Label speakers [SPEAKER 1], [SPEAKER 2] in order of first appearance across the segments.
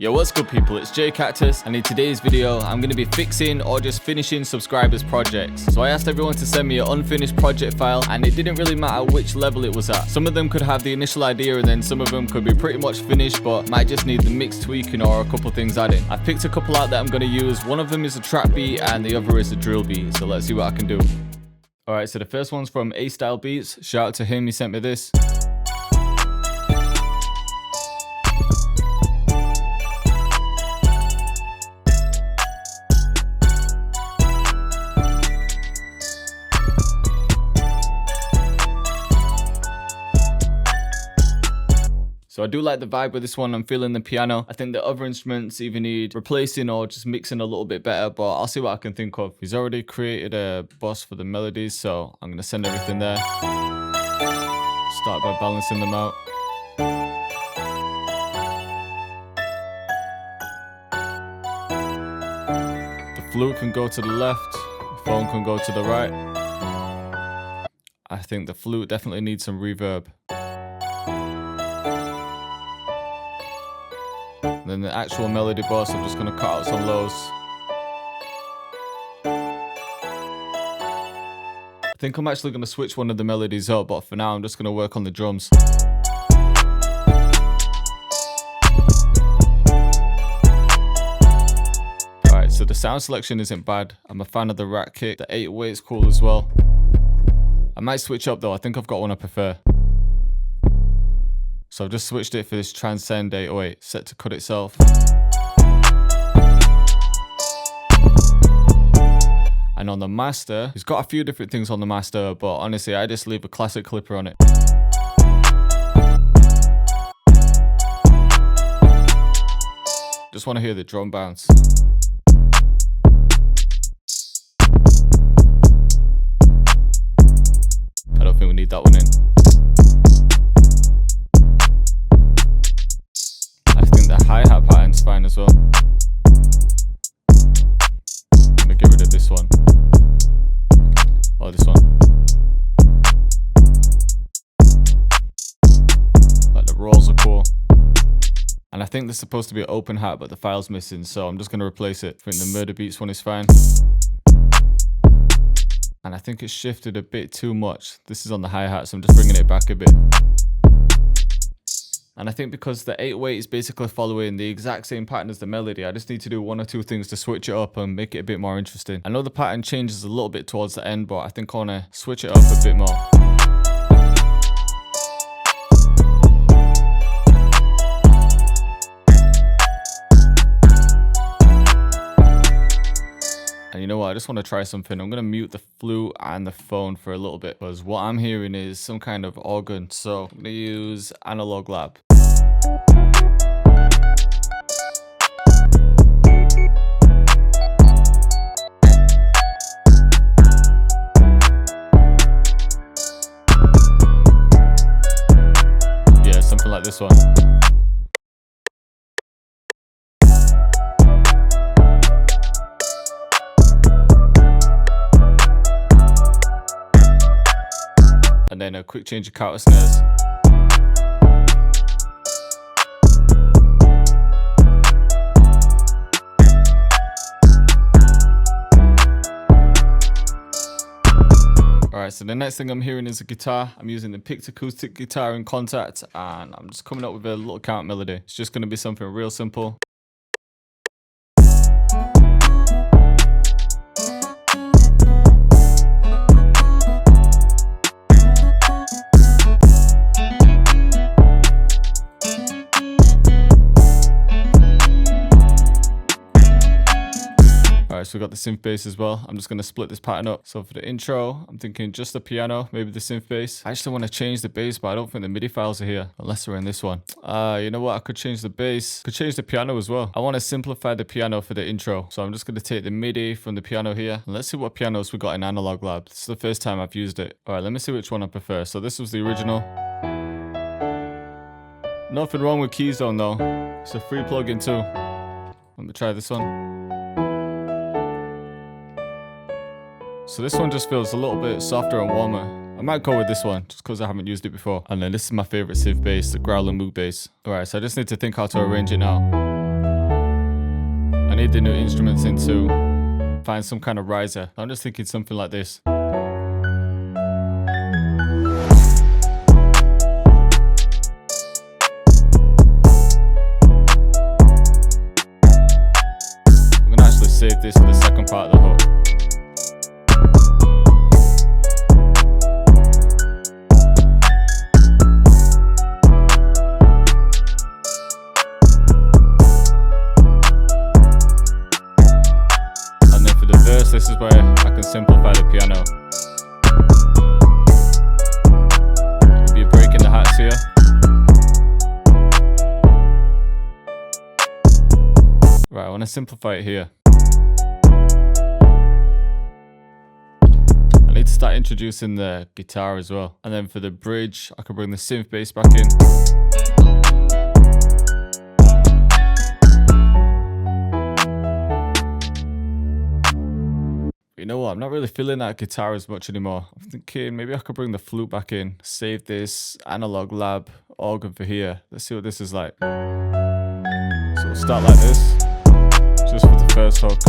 [SPEAKER 1] Yo, what's good people, it's Cactus, and in today's video I'm going to be fixing or just finishing subscribers projects. So I asked everyone to send me an unfinished project file, and it didn't really matter which level it was at. Some of them could have the initial idea, and then some of them could be pretty much finished but might just need the mix tweaking or a couple things adding. I've picked a couple out that I'm going to use. One of them is a trap beat and the other is a drill beat, so let's see what I can do. Alright, so the first one's from A-Style Beats. Shout out to him, he sent me this. So I do like the vibe with this one. I'm feeling the piano. I think the other instruments either need replacing or just mixing a little bit better, but I'll see what I can think of. He's already created a bus for the melodies, so I'm gonna send everything there. Start by balancing them out. The flute can go to the left, the phone can go to the right. I think the flute definitely needs some reverb. Then the actual melody bus, I'm just going to cut out some lows. I think I'm actually going to switch one of the melodies up, but for now I'm just going to work on the drums. Alright, so the sound selection isn't bad. I'm a fan of the rat kick. The 808 is cool as well. I might switch up though, I think I've got one I prefer. So I've just switched it for this Transcend 808, set to cut itself. And on the master, he's got a few different things on the master, but honestly, I just leave a classic clipper on it. Just want to hear the drum bounce. I don't think we need that one in. Hi-hat pattern's fine as well. I'm gonna get rid of this one. Or this one. Like the rolls are cool. And I think there's supposed to be an open hat, but the file's missing, so I'm just gonna replace it. I think the Murder Beats one is fine. And I think it's shifted a bit too much. This is on the hi-hat, so I'm just bringing it back a bit. And I think because the 808 is basically following the exact same pattern as the melody, I just need to do one or two things to switch it up and make it a bit more interesting. I know the pattern changes a little bit towards the end, but I think I want to switch it up a bit more. And you know what, I just want to try something. I'm going to mute the flute and the phone for a little bit, because what I'm hearing is some kind of organ. So I'm going to use Analog Lab. Yeah, something like this one. And then a quick change of counter snares. Alright, so the next thing I'm hearing is a guitar. I'm using the picked acoustic guitar in Contact, and I'm just coming up with a little count melody. It's just going to be something real simple. Alright, so we got the synth bass as well. I'm just going to split this pattern up. So for the intro, I'm thinking just the piano, maybe the synth bass. I actually want to change the bass, but I don't think the MIDI files are here, unless they're in this one. You know what? I could change the bass. Could change the piano as well. I want to simplify the piano for the intro. So I'm just going to take the MIDI from the piano here. And let's see what pianos we got in Analog Lab. This is the first time I've used it. Alright, let me see which one I prefer. So this was the original. Nothing wrong with Keyzone though. It's a free plugin too. Let me try this one. So this one just feels a little bit softer and warmer. I might go with this one just because I haven't used it before. And then this is my favorite synth bass, the growling moog bass. Alright, so I just need to think how to arrange it now. I need the new instruments in to find some kind of riser. I'm just thinking something like this. Save this for the second part of the hook. And then for the verse, this is where I can simplify the piano. Maybe a break in the hats here. Right, I want to simplify it here. I need to start introducing the guitar as well. And then for the bridge, I can bring the synth bass back in. But you know what? I'm not really feeling that guitar as much anymore. I'm thinking maybe I could bring the flute back in. Save this analog lab organ for here. Let's see what this is like. So we'll start like this. Just for the first hook.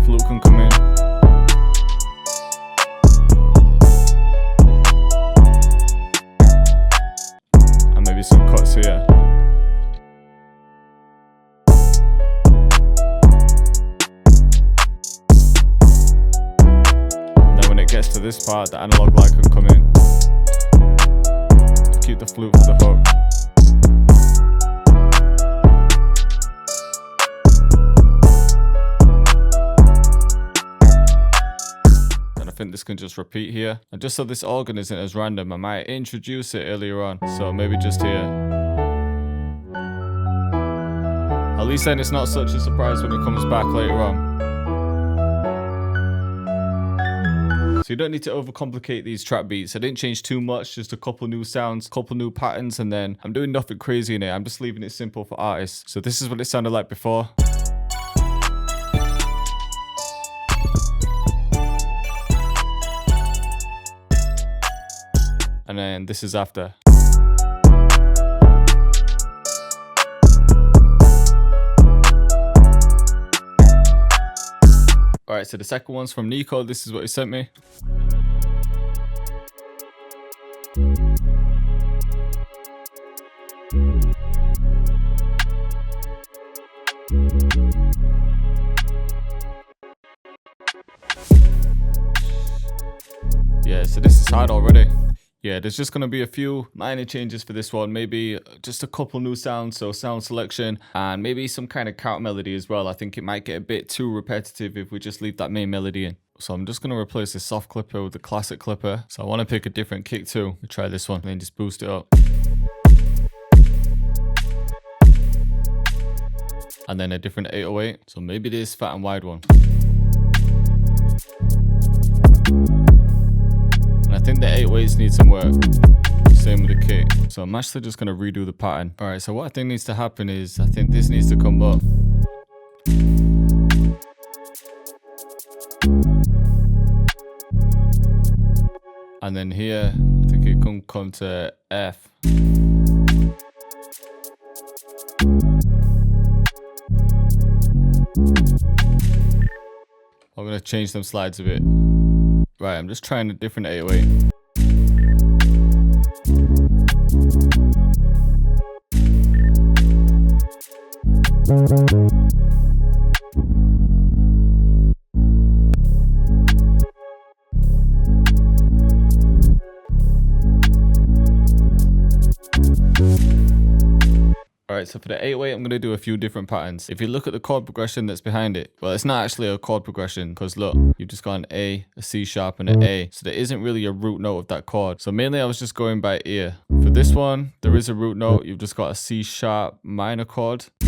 [SPEAKER 1] Flute can come in. Some cuts here. And then when it gets to this part, the analog line can come in. Keep the flute for the hook. And I think this can just repeat here. And just so this organ isn't as random, I might introduce it earlier on. So maybe just here. At least then it's not such a surprise when it comes back later on. So you don't need to overcomplicate these trap beats. I didn't change too much, just a couple new sounds, couple new patterns, and then I'm doing nothing crazy in it. I'm just leaving it simple for artists. So this is what it sounded like before. And then this is after. Alright, so the second one's from Nico. This is what he sent me. Yeah, so this is hard already. Yeah, there's just going to be a few minor changes for this one. Maybe just a couple new sounds, so sound selection, and maybe some kind of count melody as well. I think it might get a bit too repetitive if we just leave that main melody in. So I'm just going to replace the soft clipper with the classic clipper. So I want to pick a different kick too. We'll try this one and then just boost it up. And then a different 808. So maybe this fat and wide one. I think the 808s need some work. Same with the kick. So I'm actually just going to redo the pattern. Alright, so what I think needs to happen is, I think this needs to come up. And then here, I think it can come to F. I'm going to change them slides a bit. Right, I'm just trying a different 808. Alright, so for the 808, I'm going to do a few different patterns. If you look at the chord progression that's behind it, well, it's not actually a chord progression, because look, you've just got an A, a C sharp, and an A. So there isn't really a root note of that chord. So mainly I was just going by ear. For this one, there is a root note. You've just got a C sharp minor chord. For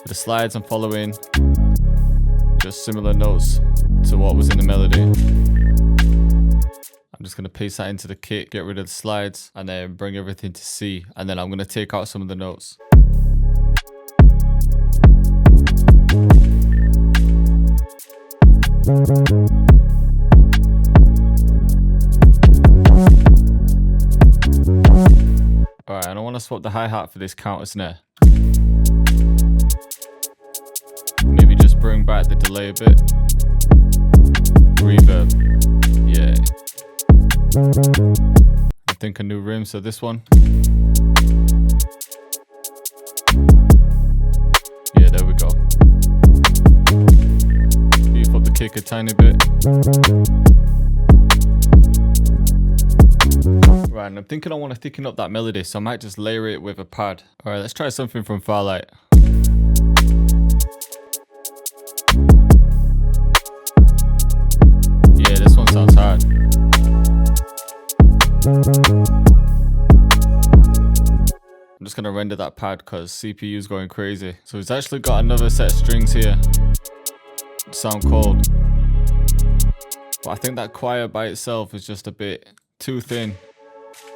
[SPEAKER 1] the slides, I'm following just similar notes to what was in the melody. I'm just going to paste that into the kick, get rid of the slides, and then bring everything to C. And then I'm going to take out some of the notes. Alright, and I want to swap the hi-hat for this counter snare. quiet the delay a bit. Reverb. Yeah. I think a new rim, so this one. Yeah, there we go. Beef up the kick a tiny bit. Right, and I'm thinking I want to thicken up that melody, so I might just layer it with a pad. Alright, let's try something from Farlight. Yeah, this one sounds hard. I'm just gonna render that pad because CPU is going crazy. So it's actually got another set of strings here. Sound cold. But I think that choir by itself is just a bit too thin.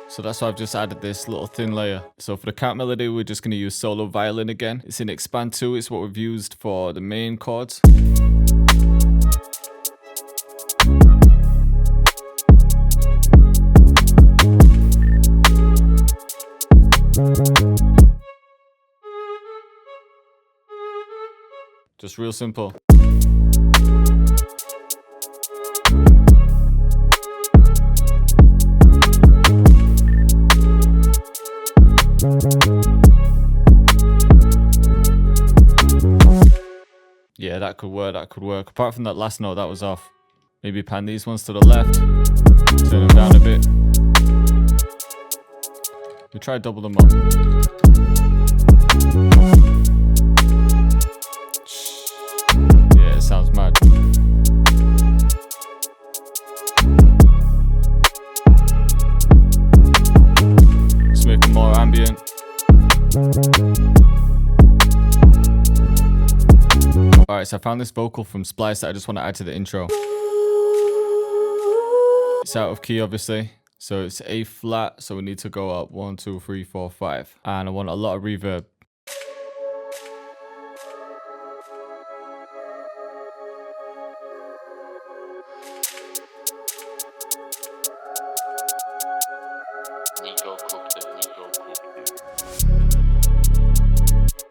[SPEAKER 1] So that's why I've just added this little thin layer. So for the count melody, we're just gonna use solo violin again. It's in Expand 2, it's what we've used for the main chords. Just real simple. Yeah, that could work, that could work. Apart from that last note, that was off. Maybe pan these ones to the left. Turn them down a bit. We try double them up. Yeah, it sounds mad. Let's make it more ambient. Alright, so I found this vocal from Splice that I just want to add to the intro. It's out of key, obviously. So it's A flat, so we need to go up 1, 2, 3, 4, 5. And I want a lot of reverb.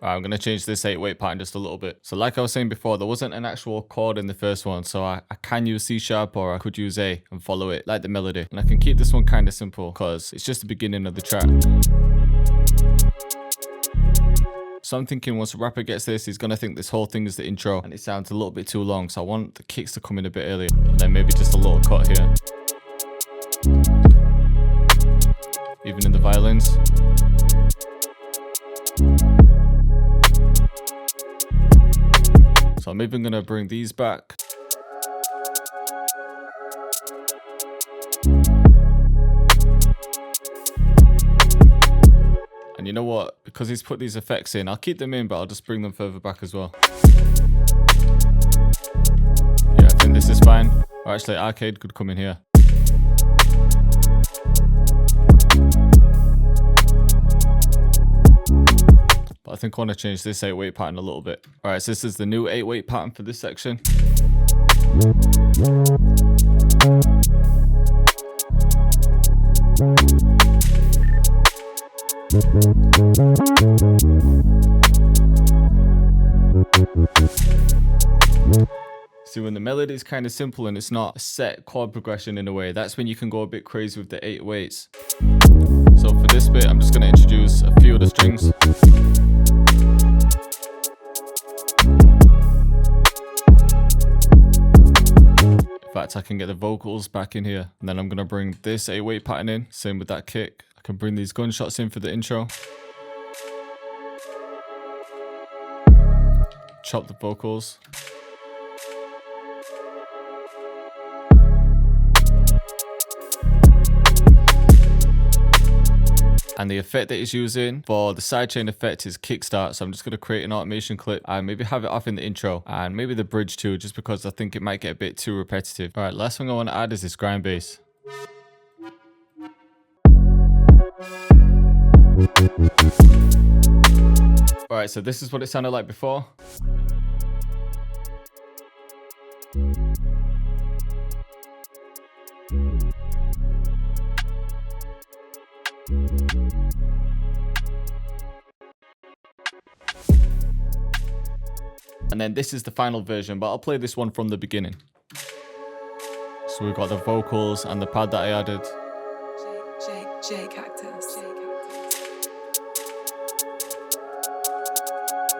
[SPEAKER 1] I'm going to change this 8-weight pattern just a little bit. So like I was saying before, there wasn't an actual chord in the first one. So I can use C sharp or I could use A and follow it like the melody. And I can keep this one kind of simple because it's just the beginning of the track. So I'm thinking once the rapper gets this, he's going to think this whole thing is the intro and it sounds a little bit too long. So I want the kicks to come in a bit earlier. And then maybe just a little cut here. Even in the violins. So I'm even going to bring these back. And you know what? Because he's put these effects in, I'll keep them in, but I'll just bring them further back as well. Yeah, I think this is fine. Or actually, arcade could come in here. I think I want to change this 8-weight pattern a little bit. Alright, so this is the new 8-weight pattern for this section. See, when the melody is kind of simple and it's not a set chord progression in a way, that's when you can go a bit crazy with the 8 weights. So for this bit, I'm just going to introduce a few of the strings. In fact, I can get the vocals back in here. And then I'm going to bring this 8-weight pattern in. Same with that kick. I can bring these gunshots in for the intro. Chop the vocals. And the effect that it's using for the sidechain effect is kickstart. So I'm just going to create an automation clip and maybe have it off in the intro and maybe the bridge too, just because I think it might get a bit too repetitive. All right, last thing I want to add is this grind bass. All right, so this is what it sounded like before. And then this is the final version, but I'll play this one from the beginning. So we've got the vocals and the pad that I added.
[SPEAKER 2] Cactus.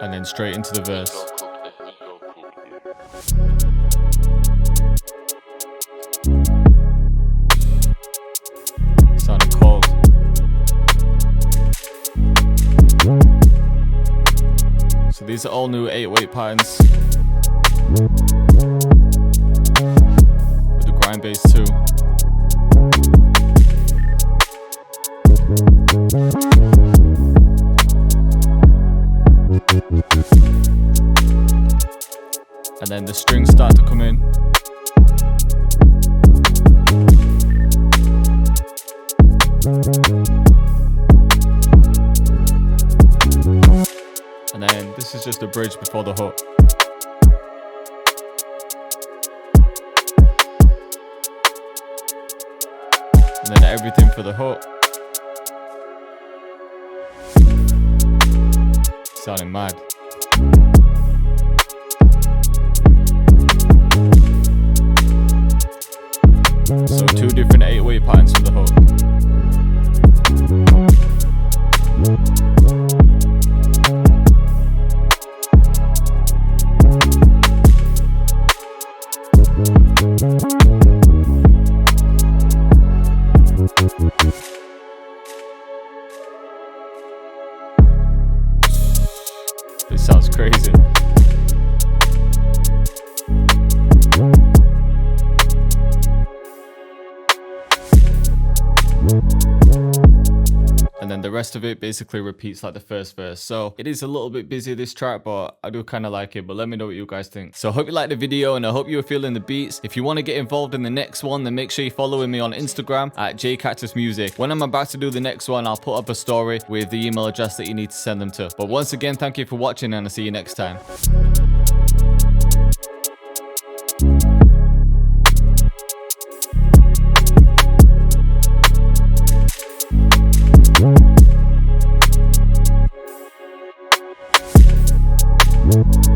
[SPEAKER 1] And then straight into the verse. Sounding cold. So these are all new 808 patterns. With the grind bass too. And then the strings start to come in. And then this is just a bridge before the hook. And then everything for the hook. Sounding mad. So 2 different 808 patterns for the hook. This sounds crazy. And then the rest of it basically repeats like the first verse. So it is a little bit busy, this track, but I do kind of like it. But let me know what you guys think. So I hope you liked the video and I hope you were feeling the beats. If you want to get involved in the next one, then make sure you're following me on Instagram at jcactusmusic. When I'm about to do the next one, I'll put up a story with the email address that you need to send them to. But once again, thank you for watching and I'll see you next time.
[SPEAKER 3] We'll be right back.